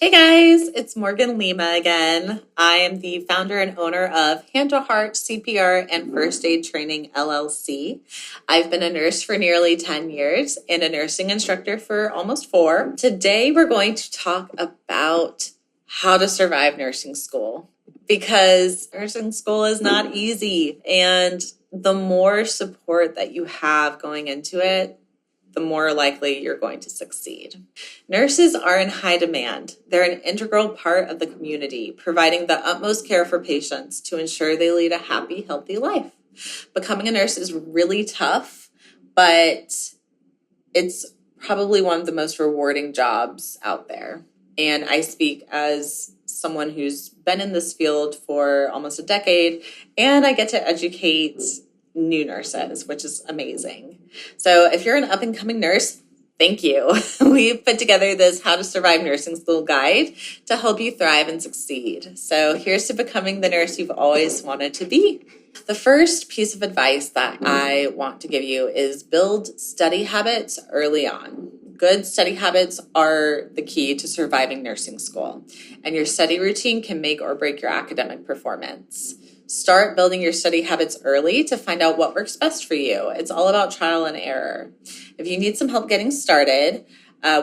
Hey guys, it's Morgan Lima again. I am the founder and owner of Hand to Heart CPR and First Aid Training LLC. I've been a nurse for nearly 10 years and a nursing instructor for almost 4. Today we're going to talk about how to survive nursing school because nursing school is not easy, and the more support that you have going into it, the more likely you're going to succeed. Nurses are in high demand. They're an integral part of the community, providing the utmost care for patients to ensure they lead a happy, healthy life. Becoming a nurse is really tough, but it's probably one of the most rewarding jobs out there. And I speak as someone who's been in this field for almost a decade, and I get to educate new nurses, which is amazing. So if you're an up-and-coming nurse, thank you. We've put together this How to Survive Nursing School guide to help you thrive and succeed. So here's to becoming the nurse you've always wanted to be. The first piece of advice that I want to give you is build study habits early on. Good study habits are the key to surviving nursing school, and your study routine can make or break your academic performance. Start building your study habits early to find out what works best for you. It's all about trial and error. If you need some help getting started,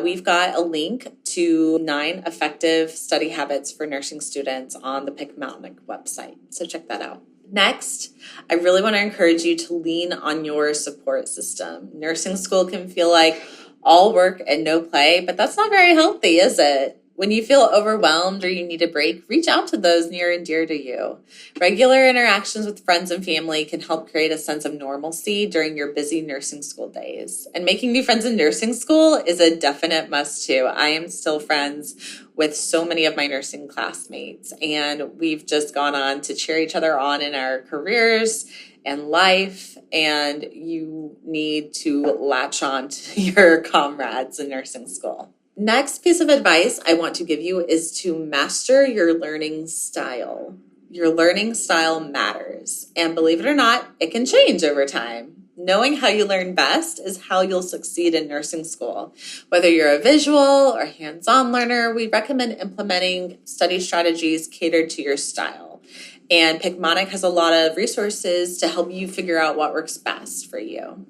we've got a link to 9 effective study habits for nursing students on the Picmonic website. So check that out. Next, I really want to encourage you to lean on your support system. Nursing school can feel like all work and no play, but that's not very healthy, is it? When you feel overwhelmed or you need a break, reach out to those near and dear to you. Regular interactions with friends and family can help create a sense of normalcy during your busy nursing school days. And making new friends in nursing school is a definite must too. I am still friends with so many of my nursing classmates, and we've just gone on to cheer each other on in our careers and life, and you need to latch on to your comrades in nursing school. Next piece of advice I want to give you is to master your learning style. Your learning style matters, and believe it or not, it can change over time. Knowing how you learn best is how you'll succeed in nursing school. Whether you're a visual or hands-on learner, we recommend implementing study strategies catered to your style. And Picmonic has a lot of resources to help you figure out what works best for you.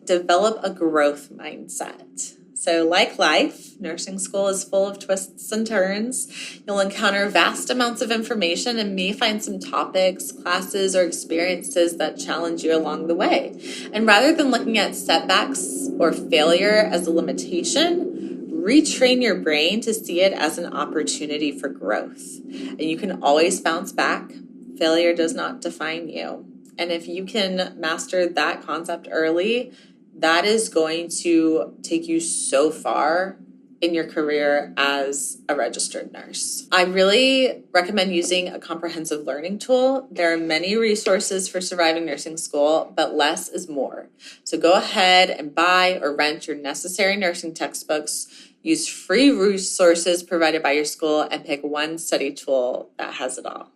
Develop a growth mindset. So like life, nursing school is full of twists and turns. You'll encounter vast amounts of information and may find some topics, classes, or experiences that challenge you along the way. And rather than looking at setbacks or failure as a limitation, retrain your brain to see it as an opportunity for growth. And you can always bounce back. Failure does not define you. And if you can master that concept early, that is going to take you so far in your career as a registered nurse. I really recommend using a comprehensive learning tool. There are many resources for surviving nursing school, but less is more. So go ahead and buy or rent your necessary nursing textbooks, use free resources provided by your school, and pick one study tool that has it all.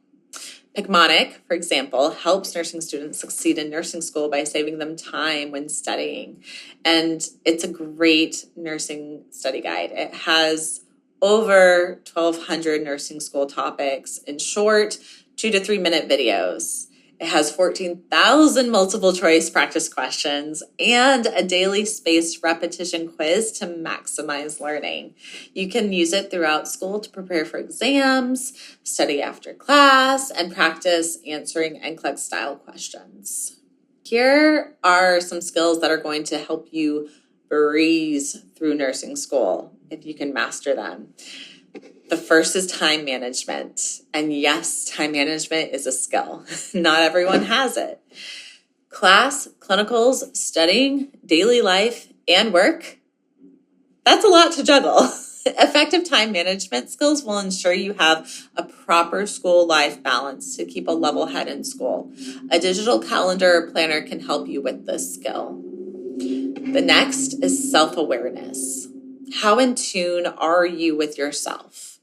Picmonic, for example, helps nursing students succeed in nursing school by saving them time when studying. And it's a great nursing study guide. It has over 1,200 nursing school topics in short 2 to 3 minute videos. It has 14,000 multiple choice practice questions and a daily spaced repetition quiz to maximize learning. You can use it throughout school to prepare for exams, study after class, and practice answering NCLEX style questions. Here are some skills that are going to help you breeze through nursing school if you can master them. The first is time management. And yes, time management is a skill. Not everyone has it. Class, clinicals, studying, daily life, and work. That's a lot to juggle. Effective time management skills will ensure you have a proper school life balance to keep a level head in school. A digital calendar or planner can help you with this skill. The next is self-awareness. How in tune are you with yourself?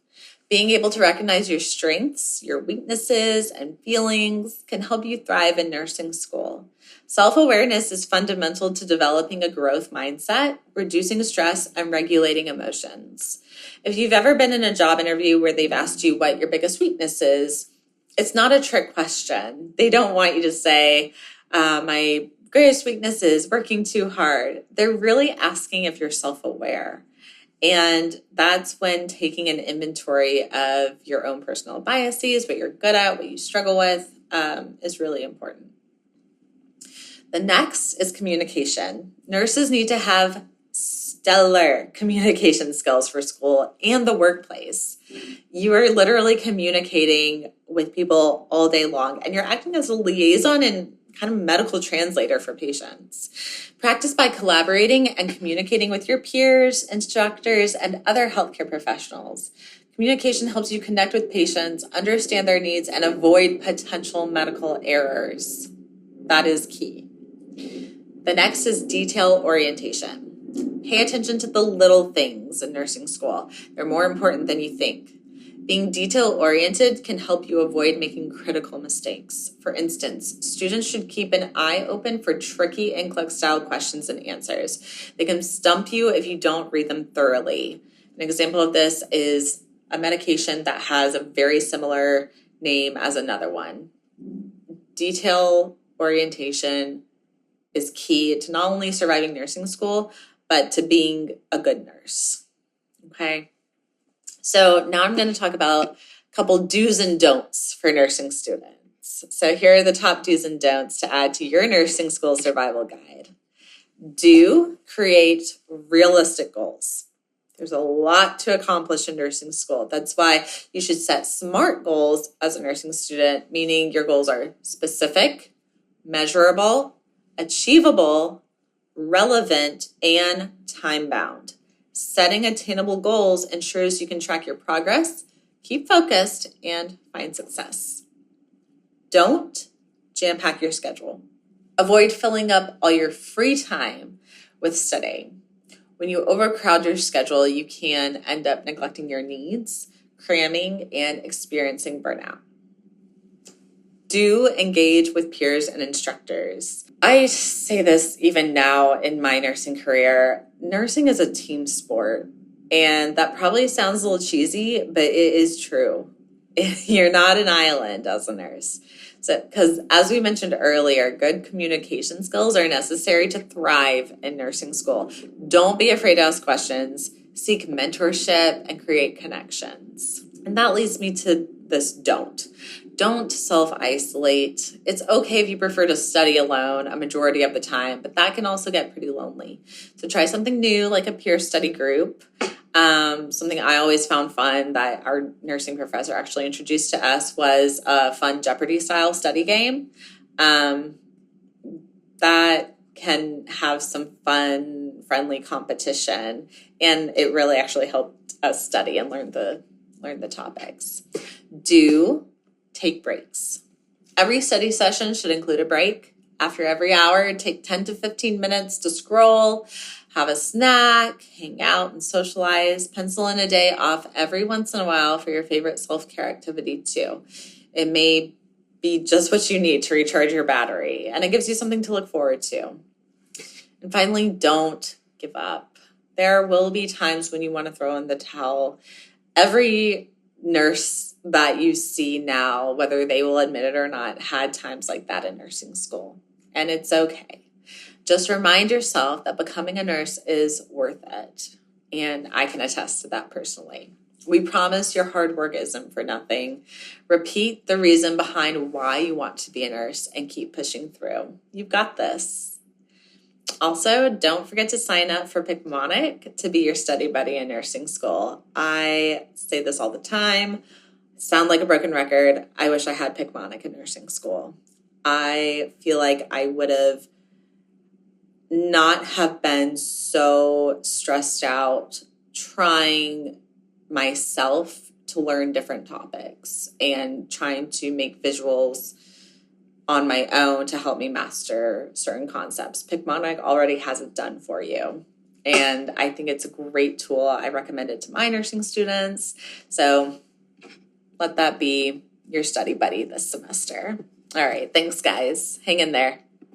Being able to recognize your strengths, your weaknesses, and feelings can help you thrive in nursing school. Self-awareness is fundamental to developing a growth mindset, reducing stress, and regulating emotions. If you've ever been in a job interview where they've asked you what your biggest weakness is, it's not a trick question. They don't want you to say, my greatest weakness is working too hard. They're really asking if you're self-aware. And that's when taking an inventory of your own personal biases, what you're good at, what you struggle with, is really important. The next is communication. Nurses need to have stellar communication skills for school and the workplace. You are literally communicating with people all day long, and you're acting as a liaison and kind of medical translator for patients. Practice by collaborating and communicating with your peers, instructors, and other healthcare professionals. Communication helps you connect with patients, understand their needs, and avoid potential medical errors. That is key. The next is detail orientation. Pay attention to the little things in nursing school. They're more important than you think. Being detail-oriented can help you avoid making critical mistakes. For instance, students should keep an eye open for tricky NCLEX-style questions and answers. They can stump you if you don't read them thoroughly. An example of this is a medication that has a very similar name as another one. Detail orientation is key to not only surviving nursing school, but to being a good nurse. Okay. So now I'm going to talk about a couple do's and don'ts for nursing students. So here are the top do's and don'ts to add to your nursing school survival guide. Do create realistic goals. There's a lot to accomplish in nursing school. That's why you should set SMART goals as a nursing student, meaning your goals are specific, measurable, achievable, relevant, and time-bound. Setting attainable goals ensures you can track your progress, keep focused, and find success. Don't jam-pack your schedule. Avoid filling up all your free time with studying. When you overcrowd your schedule, you can end up neglecting your needs, cramming, and experiencing burnout. Do engage with peers and instructors. I say this even now in my nursing career. Nursing is a team sport, and that probably sounds a little cheesy, but it is true. You're not an island as a nurse. So, because as we mentioned earlier, good communication skills are necessary to thrive in nursing school. Don't be afraid to ask questions, seek mentorship, and create connections. And that leads me to this don't. Don't self-isolate. It's okay if you prefer to study alone a majority of the time, but that can also get pretty lonely. So try something new like a peer study group. Something I always found fun that our nursing professor actually introduced to us was a fun Jeopardy-style study game that can have some fun, friendly competition, and it really actually helped us study and learn the topics. Do take breaks. Every study session should include a break. After every hour, take 10 to 15 minutes to scroll, have a snack, hang out, and socialize. Pencil in a day off every once in a while for your favorite self-care activity too. It may be just what you need to recharge your battery, and it gives you something to look forward to. And finally, don't give up. There will be times when you want to throw in the towel. Every nurse that you see now, whether they will admit it or not, had times like that in nursing school. And it's okay. Just remind yourself that becoming a nurse is worth it. And I can attest to that personally. We promise your hard work isn't for nothing. Repeat the reason behind why you want to be a nurse and keep pushing through. You've got this. Also, don't forget to sign up for Picmonic to be your study buddy in nursing school. I say this all the time. Sound like a broken record. I wish I had Picmonic in nursing school. I feel like I would have not have been so stressed out trying myself to learn different topics and trying to make visuals on my own to help me master certain concepts. Picmonic already has it done for you. And I think it's a great tool. I recommend it to my nursing students. So let that be your study buddy this semester. All right, thanks guys. Hang in there.